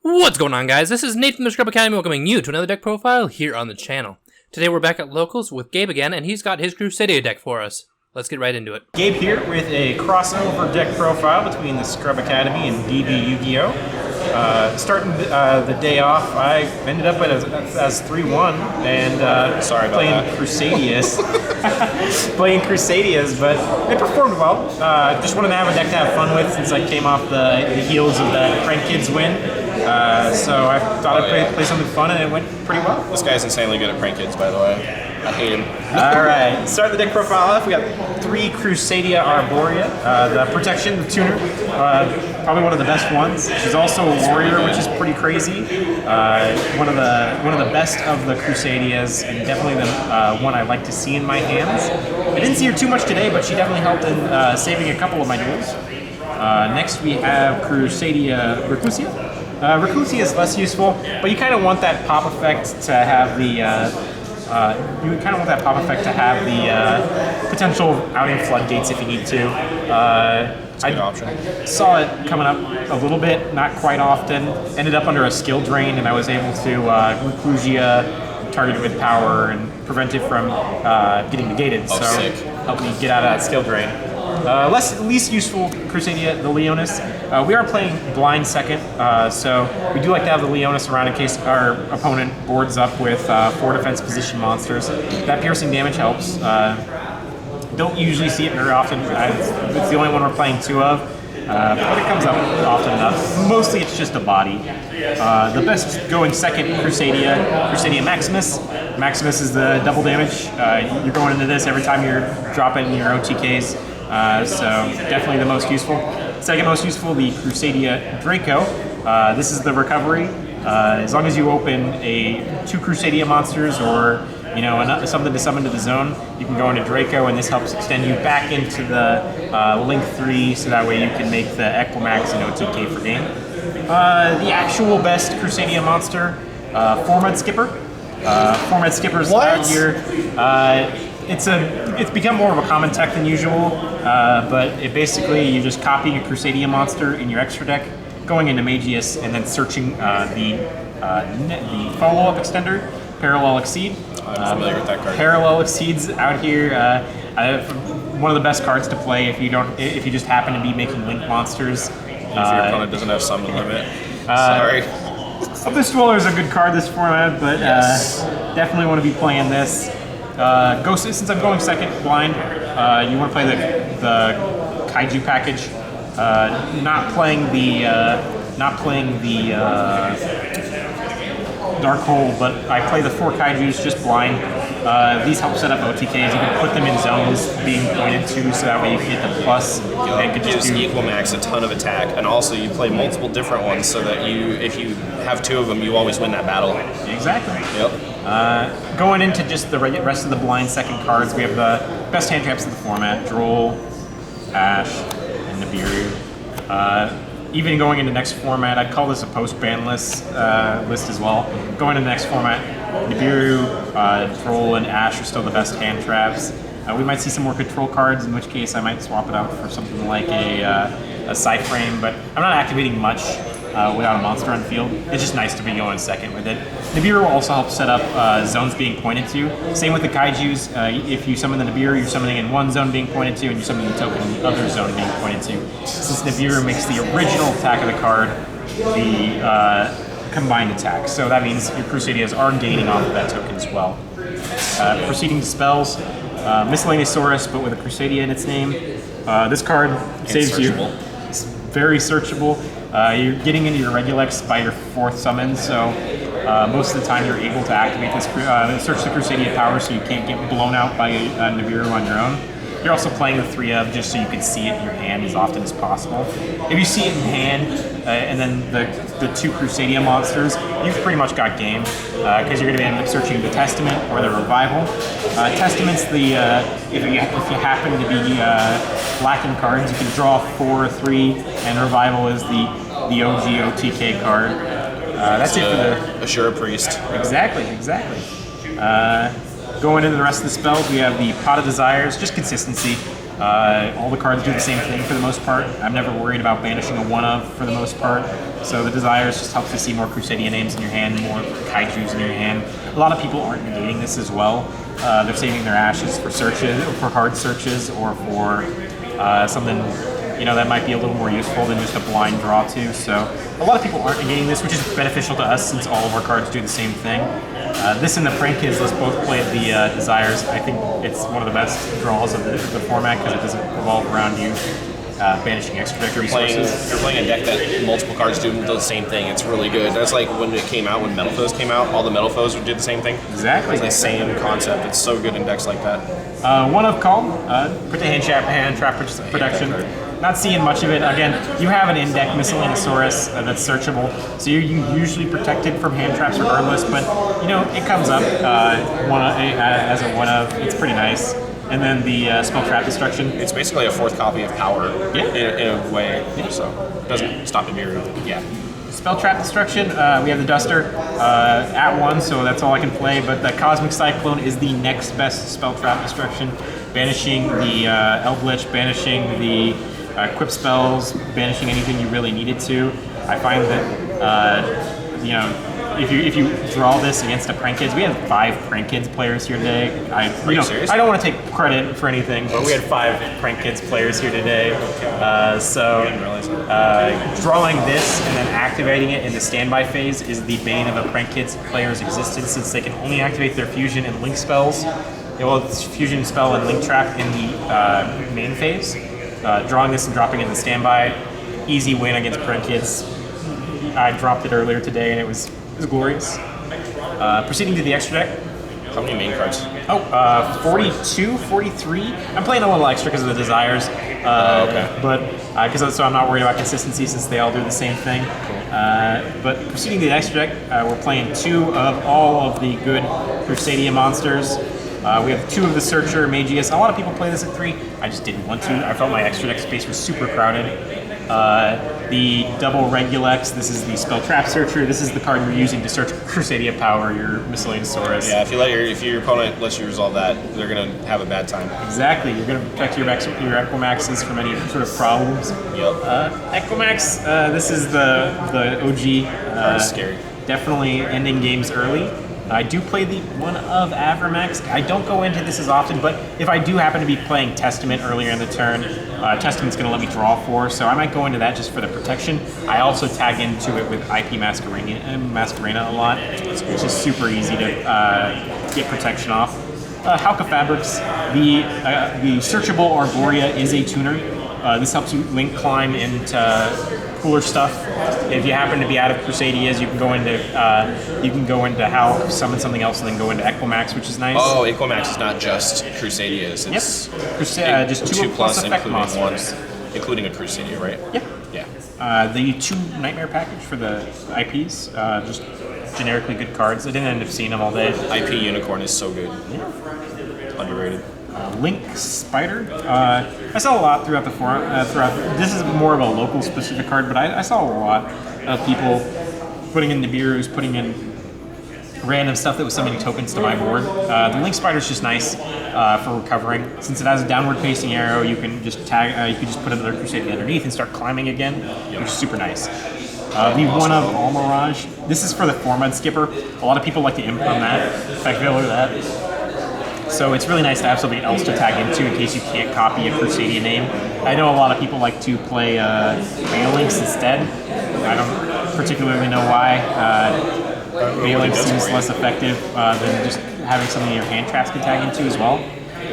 What's going on, guys? This is Nate from the Scrub Academy welcoming you to another deck profile here on the channel. Today we're back at Locals with Gabe again, and he's got his Crusadia deck for us. Let's get right into it. Gabe here with a crossover deck profile between the Scrub Academy and YuGiOh. Starting the day off, I ended up as 3-1 and playing Crusadias. Playing Crusadias, but it performed well. Just wanted to have a deck to have fun with since I came off the heels of the Prank Kids win. So I thought I'd play something fun, and it went pretty well. This guy's insanely good at prank kids, by the way. I hate him. Alright, start the deck profile off. We got 3 Crusadia Arborea. The Protection, the tuner, probably one of the best ones. She's also a warrior, which is pretty crazy. One of the best of the Crusadias, and definitely the one I like to see in my hands. I didn't see her too much today, but she definitely helped in saving a couple of my duels. Next we have Crusadia Reclusia. Reclusia is less useful, but you kind of want that pop effect to have the potential outing floodgates if you need to. I saw it coming up a little bit, not quite often. Ended up under a skill drain, and I was able to Reclusia, target it with power, and prevent it from getting negated. So helped me get out of that skill drain. Least useful Crusadia, the Leonis. We are playing blind second, so we do like to have the Leonis around in case our opponent boards up with 4 defense position monsters. That piercing damage helps. Don't usually see it very often. It's the only one we're playing 2 of, but it comes up often enough. Mostly it's just a body. The best going second Crusadia Maximus. Maximus is the double damage. You're going into this every time you're dropping your OTKs. So definitely the most useful. Second most useful, the Crusadia Draco. This is the recovery. As long as you open 2 Crusadia monsters or something to summon to the zone, you can go into Draco, and this helps extend you back into the Link 3, so that way you can make the Equimax and OTK for game. The actual best Crusadia monster, Format Skipper. Format Skipper's out here. It's become more of a common tech than usual, but it basically, you just copy a Crusadia monster in your extra deck, going into Magius, and then searching the follow-up extender, Parallel Exceed. I'm familiar with that card. Parallel Exceed's out here. One of the best cards to play if you just happen to be making Link monsters. If your opponent doesn't have summon limit. Sorry. Abyss Dweller is a good card this format, but definitely want to be playing this. Since I'm going second blind, you want to play the Kaiju package. Not playing the Dark Hole, but I play the 4 Kaijus just blind. These help set up OTKs. You can put them in zones being pointed to, so that way you can get the plus. And It gives Equimax a ton of attack, and also you play multiple different ones, so that if you have 2 of them, you always win that battle. Exactly. Yep. Going into just the rest of the blind second cards, we have the best hand traps of the format: Droll, Ash, and Nibiru. Even going into next format, I'd call this a post-ban list as well. Going into the next format, Nibiru, Droll, and Ash are still the best hand traps. We might see some more control cards, in which case I might swap it out for something like a side frame, but I'm not activating much without a monster on the field. It's just nice to be going second with it. Nibiru will also help set up zones being pointed to. Same with the Kaijus. If you summon the Nibiru, you're summoning in one zone being pointed to, and you're summoning the token in the other zone being pointed to. Since Nibiru makes the original attack of the card the combined attack, so that means your Crusadias are gaining off of that token as well. Proceeding to spells, Miscellaneous Saurus, but with a Crusadia in its name. This card saves you. It's very searchable. You're getting into your Regulex by your 4th summon, so most of the time you're able to activate this, search the Crusadia power, so you can't get blown out by Nibiru on your own. You're also playing the 3 of just so you can see it in your hand as often as possible. If you see it in hand, and then the 2 Crusadia monsters, you've pretty much got game, because you're going to end up searching the Testament or the Revival. Testament's if you happen to be lacking cards, you can draw 4 or 3, and Revival is the OG OTK card. That's it for the Assure Priest. Exactly. Going into the rest of the spells, we have the Pot of Desires, just consistency. All the cards do the same thing for the most part. I'm never worried about banishing a 1-of for the most part. So the Desires just help to see more Crusadia names in your hand, more Kaijus in your hand. A lot of people aren't negating this as well. They're saving their ashes for searches, for hard searches, or for something that might be a little more useful than just a blind draw too. So a lot of people aren't negating this, which is beneficial to us since all of our cards do the same thing. This and the Prank Kids, let's both play the Desires. I think it's one of the best draws of the format because it doesn't revolve around you banishing extra deck resources. You're playing a deck that multiple cards do the same thing. It's really good. That's like when it came out, when Metal Foes came out, all the Metal Foes did the same thing. Exactly. It's the same concept. It's so good in decks like that. 1-of called, put the hand trap protection. Not seeing much of it. Again, you have an in-deck Miscellaneousaurus that's searchable, so you're usually protected from hand traps regardless, but it comes up as a 1-of. It's pretty nice. And then the Spell Trap Destruction. It's basically a 4th copy of Power in a way, so it doesn't stop Nibiru. Yeah. Spell Trap Destruction, we have the Duster at 1, so that's all I can play, but the Cosmic Cyclone is the next best Spell Trap Destruction, banishing the Eldritch, banishing the Equip spells, banishing anything you really needed to. I find that, if you draw this against a Prank Kids, we had 5 Prank Kids players here today. Serious? I don't want to take credit for anything, but we had 5 Prank Kids players here today. Drawing this and then activating it in the standby phase is the bane of a Prank Kids player's existence, since they can only activate their Fusion and Link spells. It's Fusion spell and Link Trap in the main phase. Drawing this and dropping it in the standby, easy win against Prank Kids. I dropped it earlier today and it was glorious. Proceeding to the extra deck. How many main cards? 42, 43. I'm playing a little extra because of the Desires. Okay. But so I'm not worried about consistency since they all do the same thing. But proceeding to the extra deck, we're playing 2 of all of the good Crusadia monsters. We have 2 of the Searcher, Magius. A lot of people play this at 3. I just didn't want to. I felt my extra deck space was super crowded. The double Regulex, this is the Spell Trap Searcher. This is the card you're using to search Crusadia Power, your Miscellaneousaurus. Yeah, if your opponent lets you resolve that, they're gonna have a bad time. Exactly. You're gonna protect your Equimaxes from any sort of problems. Yep. Equimax, this is the OG. Scary. Definitely ending games early. I do play the 1-of Avramax. I don't go into this as often, but if I do happen to be playing Testament earlier in the turn, Testament's going to let me draw 4, so I might go into that just for the protection. I also tag into it with IP Masquerena a lot, which is super easy to get protection off. Halka Fabrics, the searchable Arborea is a tuner. This helps you link climb into cooler stuff. If you happen to be out of Crusadias, you can go into Hulk, summon something else, and then go into Equimax, which is nice. Oh, Equimax is not just Crusadias. It's just 2 plus effect monsters, including a Crusadia, right? Yep. Yeah. The 2 Nightmare package for the IPs, just generically good cards. I didn't end up seeing them all day. IP Unicorn is so good. Yeah. Underrated. Link Spider. I saw a lot throughout the forum. This is more of a local specific card, but I saw a lot of people putting in Nibirus, putting in random stuff that was summoning tokens to my board. The Link Spider is just nice for recovering. Since it has a downward facing arrow, you can just put another Crusadia underneath and start climbing again, which is super nice. The 1-of Almirage. This is for the Format Skipper. A lot of people like to imp on that, effect veiler that. So it's really nice to have something else to tag into in case you can't copy a Crusadia name. I know a lot of people like to play Phalanx instead. I don't particularly know why. Phalanx seems less effective than just having something your hand traps can tag into as well.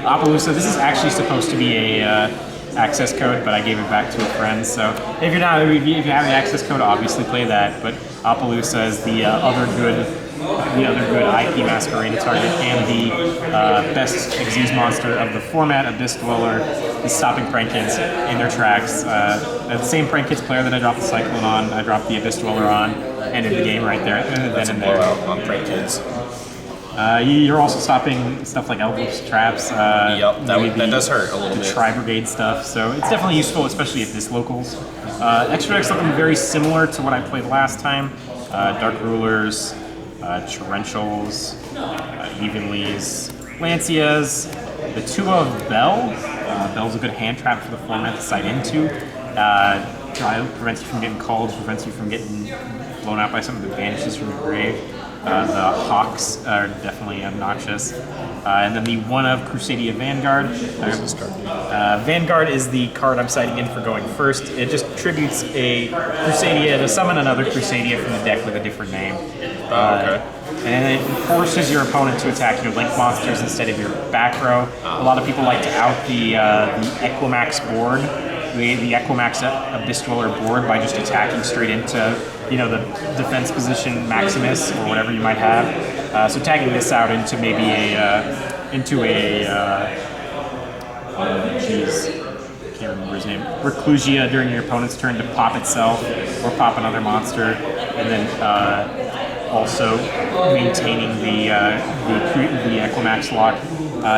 Appaloosa, this is actually supposed to be a access code, but I gave it back to a friend. So if you have the access code, obviously play that. But Appaloosa is the other good IP Masquerena target and the best Xyz monster of the format. Abyss Dweller is stopping Prank Kids in their tracks. The same Prank Kids player that I dropped the Cyclone on, I dropped the Abyss Dweller on, ended the game right there. That's a blowout on Prank Kids. You're also stopping stuff like Eldritch Traps. Yep, that does hurt a little bit. The Tri-Brigade stuff, so it's definitely useful, especially at this locals. Extra deck's looking very similar to what I played last time. Dark Rulers, Torrentials, Evenlys, Lancias, the 2-of Bell. Bell's a good hand trap for the format to side into. Prevents you from getting called, prevents you from getting blown out by something that vanishes from your grave. The Hawks are definitely obnoxious. And then the one of Crusadia Vanguard. Vanguard is the card I'm citing in for going first. It just tributes a Crusadia to summon another Crusadia from the deck with a different name. Okay. And it forces your opponent to attack your Link monsters instead of your back row. A lot of people like to out the Equimax board, the Equimax Abyss Dweller board, by just attacking straight into the defense position Maximus or whatever you might have. So tagging this out into maybe can't remember his name, Reclusia during your opponent's turn to pop itself or pop another monster, and then also maintaining the Equimax lock.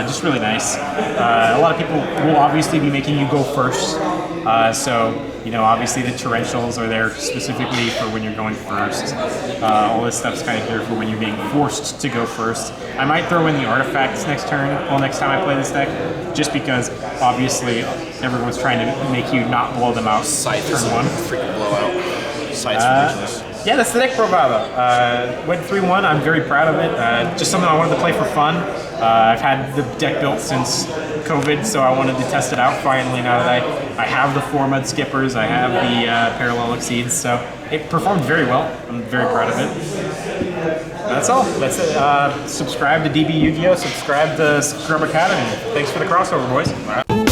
Just really nice. A lot of people will obviously be making you go first, so obviously the torrentials are there specifically for when you're going first. All this stuff's kind of here for when you're being forced to go first. I might throw in the artifacts next time I play this deck, just because obviously everyone's trying to make you not blow them out. Scythe turn is a one. freaking blowout. Scythe's ridiculous. Yeah, that's the deck profile. Went 3-1. I'm very proud of it. Just something I wanted to play for fun. I've had the deck built since COVID, so I wanted to test it out finally now that I have the 4-mud skippers, I have the parallel exceeds, so it performed very well. I'm very proud of it. That's all. That's it. Subscribe to DB YuGiOh, subscribe to Scrub Academy. Thanks for the crossover, boys. All right.